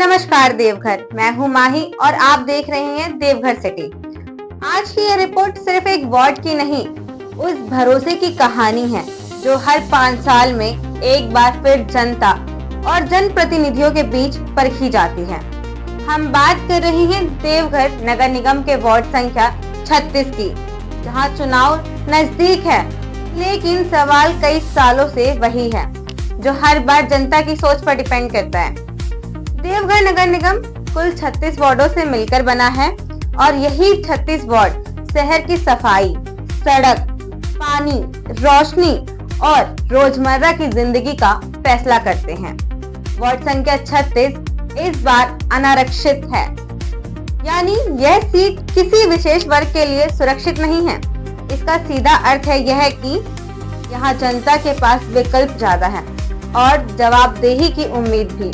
नमस्कार देवघर, मैं हूँ माही और आप देख रहे हैं देवघर सिटी। आज की ये रिपोर्ट सिर्फ एक वार्ड की नहीं, उस भरोसे की कहानी है जो हर 5 साल में एक बार फिर जनता और जनप्रतिनिधियों के बीच परखी जाती है। हम बात कर रहे हैं देवघर नगर निगम के वार्ड संख्या 36 की, जहाँ चुनाव नजदीक है, लेकिन सवाल कई सालों से वही है जो हर बार जनता की सोच पर डिपेंड करता है। देवघर नगर निगम कुल 36 वार्डों से मिलकर बना है और यही 36 वार्ड शहर की सफाई, सड़क, पानी, रोशनी और रोजमर्रा की जिंदगी का फैसला करते हैं। वार्ड संख्या 36 इस बार अनारक्षित है, यानी यह सीट किसी विशेष वर्ग के लिए सुरक्षित नहीं है। इसका सीधा अर्थ है यह कि यहाँ जनता के पास विकल्प ज्यादा है और जवाबदेही की उम्मीद भी।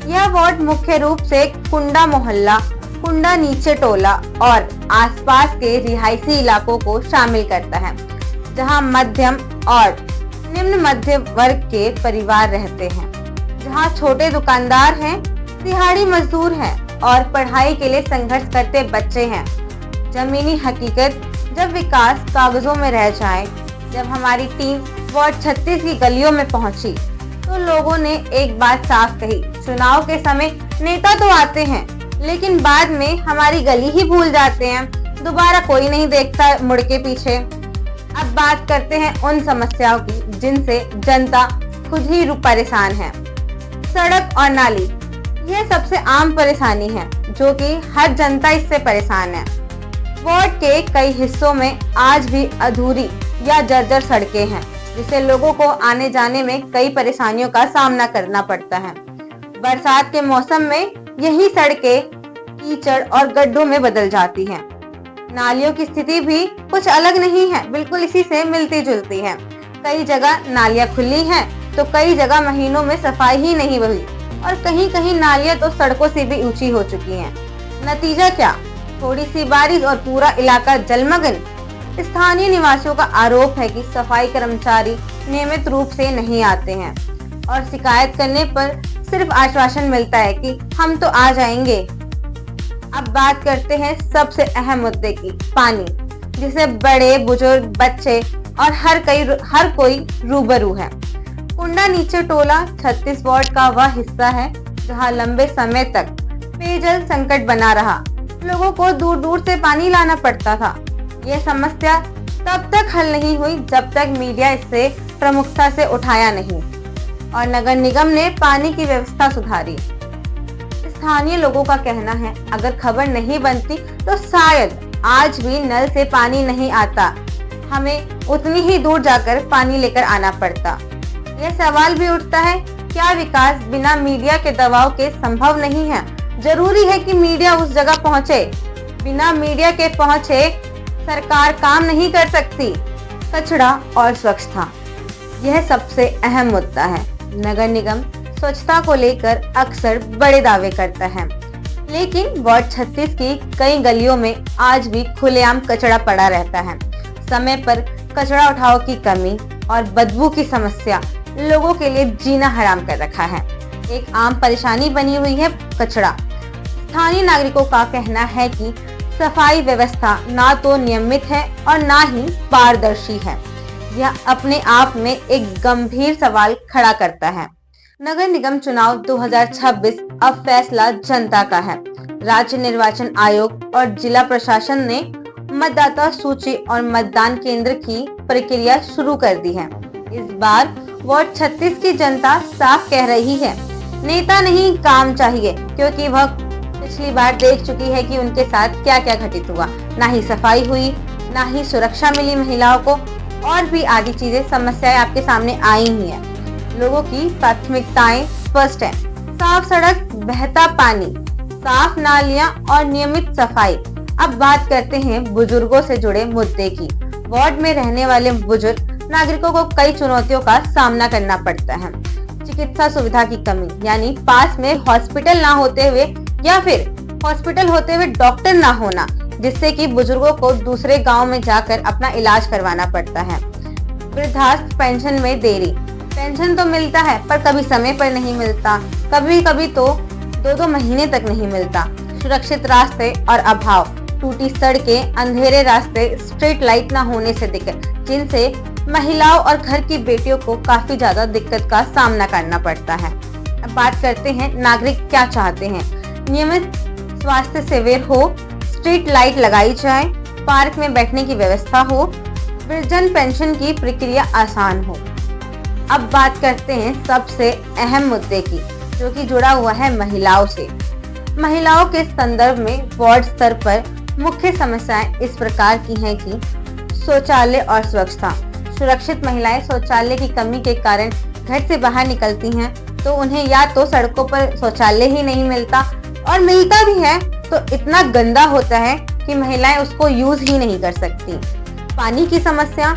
यह वार्ड मुख्य रूप से कुंडा मोहल्ला, कुंडा नीचे टोला और आसपास के रिहायशी इलाकों को शामिल करता है, जहां मध्यम और निम्न मध्य वर्ग के परिवार रहते हैं, जहां छोटे दुकानदार हैं, दिहाड़ी मजदूर हैं और पढ़ाई के लिए संघर्ष करते बच्चे हैं। जमीनी हकीकत जब विकास कागजों में रह जाए, जब हमारी टीम वार्ड 36 की गलियों में पहुंची तो लोगों ने एक बात साफ कही, चुनाव के समय नेता तो आते हैं, लेकिन बाद में हमारी गली ही भूल जाते हैं, दोबारा कोई नहीं देखता मुड़ के पीछे। अब बात करते हैं उन समस्याओं की जिनसे जनता खुद ही परेशान है। सड़क और नाली, यह सबसे आम परेशानी है जो कि हर जनता इससे परेशान है। वार्ड के कई हिस्सों में आज भी अधूरी या जर्जर सड़कें हैं, जिससे लोगों को आने जाने में कई परेशानियों का सामना करना पड़ता है। बरसात के मौसम में यही सड़कें कीचड़ और गड्ढों में बदल जाती हैं। नालियों की स्थिति भी कुछ अलग नहीं है, बिल्कुल इसी से मिलती जुलती है। कई जगह नालियां खुली हैं तो कई जगह महीनों में सफाई ही नहीं हुई और कहीं कहीं नालियां तो सड़कों से भी ऊंची हो चुकी हैं। नतीजा क्या? थोड़ी सी बारिश और पूरा इलाका जलमग्न। स्थानीय निवासियों का आरोप है कि सफाई कर्मचारी नियमित रूप से नहीं आते हैं और शिकायत करने पर सिर्फ आश्वासन मिलता है कि हम तो आ जाएंगे। अब बात करते हैं सबसे अहम मुद्दे की, पानी, जिसे बड़े बुजुर्ग, बच्चे और हर कोई रूबरू है। कुंडा नीचे टोला 36 वार्ड का वह हिस्सा है जहां लंबे समय तक पेयजल संकट बना रहा। लोगों को दूर दूर से पानी लाना पड़ता था। यह समस्या तब तक हल नहीं हुई जब तक मीडिया इससे प्रमुखता से उठाया नहीं और नगर निगम ने पानी की व्यवस्था सुधारी। स्थानीय लोगों का कहना है अगर खबर नहीं बनती तो शायद आज भी नल से पानी नहीं आता, हमें उतनी ही दूर जाकर पानी लेकर आना पड़ता। यह सवाल भी उठता है, क्या विकास बिना मीडिया के दबाव के संभव नहीं है? जरूरी है कि मीडिया उस जगह पहुंचे। बिना मीडिया के पहुंचे सरकार काम नहीं कर सकती। कचरा और स्वच्छता, यह सबसे अहम मुद्दा है। नगर निगम स्वच्छता को लेकर अक्सर बड़े दावे करता है, लेकिन वार्ड 36 की कई गलियों में आज भी खुलेआम कचरा पड़ा रहता है। समय पर कचरा उठाव की कमी और बदबू की समस्या लोगों के लिए जीना हराम कर रखा है। एक आम परेशानी बनी हुई है कचरा। स्थानीय नागरिकों का कहना है कि सफाई व्यवस्था ना तो नियमित है और ना ही पारदर्शी है। यह अपने आप में एक गंभीर सवाल खड़ा करता है। नगर निगम चुनाव 2026 अब फैसला जनता का है। राज्य निर्वाचन आयोग और जिला प्रशासन ने मतदाता सूची और मतदान केंद्र की प्रक्रिया शुरू कर दी है। इस बार वार्ड 36 की जनता साफ कह रही है, नेता नहीं काम चाहिए, क्योंकि वह पिछली बार देख चुकी है कि उनके साथ क्या क्या घटित हुआ। ना ही सफाई हुई, ना ही सुरक्षा मिली महिलाओं को, और भी आदि चीजें, समस्याएं आपके सामने आई ही हैं। लोगों की प्राथमिकताएं स्पष्ट हैं, साफ सड़क, बहता पानी, साफ नालियां और नियमित सफाई। अब बात करते हैं बुजुर्गों से जुड़े मुद्दे की। वार्ड में रहने वाले बुजुर्ग नागरिकों को कई चुनौतियों का सामना करना पड़ता है। चिकित्सा सुविधा की कमी, यानी पास में हॉस्पिटल ना होते हुए या फिर हॉस्पिटल होते हुए डॉक्टर ना होना, जिससे कि बुजुर्गों को दूसरे गांव में जाकर अपना इलाज करवाना पड़ता है। वृद्धावस्था पेंशन में देरी, पेंशन तो मिलता है पर कभी समय पर नहीं मिलता, कभी कभी तो 2-2 महीने तक नहीं मिलता। सुरक्षित रास्ते और अभाव, टूटी सड़कें, अंधेरे रास्ते, स्ट्रीट लाइट न होने से दिक्कत, जिनसे महिलाओं और घर की बेटियों को काफी ज्यादा दिक्कत का सामना करना पड़ता है। अब बात करते हैं नागरिक क्या चाहते हैं। नियमित स्वास्थ्य शिविर हो, स्ट्रीट लाइट लगाई जाए, पार्क में बैठने की व्यवस्था हो, वृद्धजन पेंशन की प्रक्रिया आसान हो। अब बात करते हैं सबसे अहम मुद्दे की, जो कि जुड़ा हुआ है महिलाओं से। महिलाओं के संदर्भ में वार्ड स्तर पर मुख्य समस्याएं इस प्रकार की हैं कि शौचालय और स्वच्छता। सुरक्षित महिलाएं शौचालय की कमी के कारण घर से बाहर निकलती हैं तो उन्हें या तो सड़कों पर शौचालय ही नहीं मिलता, और मिलता भी है तो इतना गंदा होता है कि महिलाएं उसको यूज ही नहीं कर सकती। पानी की समस्या,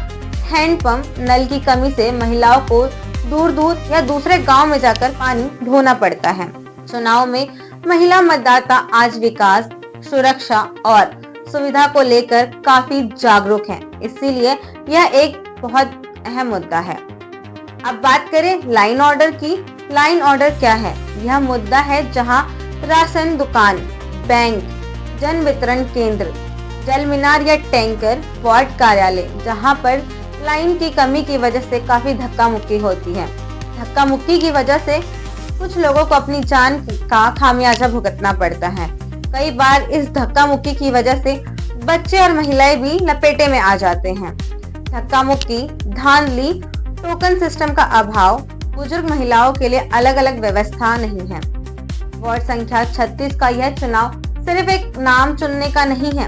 हैंडपंप, नल की कमी से महिलाओं को दूर दूर या दूसरे गांव में जाकर पानी ढोना पड़ता है। चुनाव में महिला मतदाता आज विकास, सुरक्षा और सुविधा को लेकर काफी जागरूक हैं, इसीलिए यह एक बहुत अहम मुद्दा है। अब बात करें लाइन ऑर्डर की। लाइन ऑर्डर क्या है? यह मुद्दा है जहां राशन दुकान, बैंक, जन वितरण केंद्र, जल मीनार या टैंकर, वार्ड कार्यालय, जहां पर लाइन की कमी की वजह से काफी धक्का मुक्की होती है। धक्का मुक्की की वजह से कुछ लोगों को अपनी जान का खामियाजा भुगतना पड़ता है। कई बार इस धक्का मुक्की की वजह से बच्चे और महिलाएं भी लपेटे में आ जाते हैं। धक्का मुक्की, धांधली, टोकन सिस्टम का अभाव, बुजुर्ग महिलाओं के लिए अलग अलग व्यवस्था नहीं है। वार्ड संख्या 36 का यह चुनाव सिर्फ एक नाम चुनने का नहीं है,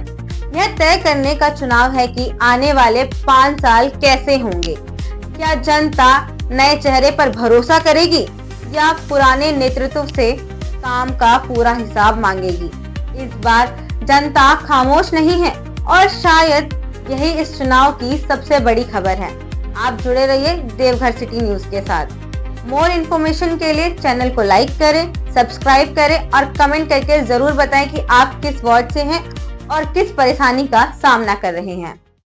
यह तय करने का चुनाव है कि आने वाले 5 साल कैसे होंगे। क्या जनता नए चेहरे पर भरोसा करेगी या पुराने नेतृत्व से काम का पूरा हिसाब मांगेगी? इस बार जनता खामोश नहीं है और शायद यही इस चुनाव की सबसे बड़ी खबर है। आप जुड़े रहिए देवघर सिटी न्यूज के साथ। मोर इन्फॉर्मेशन के लिए चैनल को लाइक करें, सब्सक्राइब करें और कमेंट करके जरूर बताएं कि आप किस वार्ड से हैं और किस परेशानी का सामना कर रहे हैं।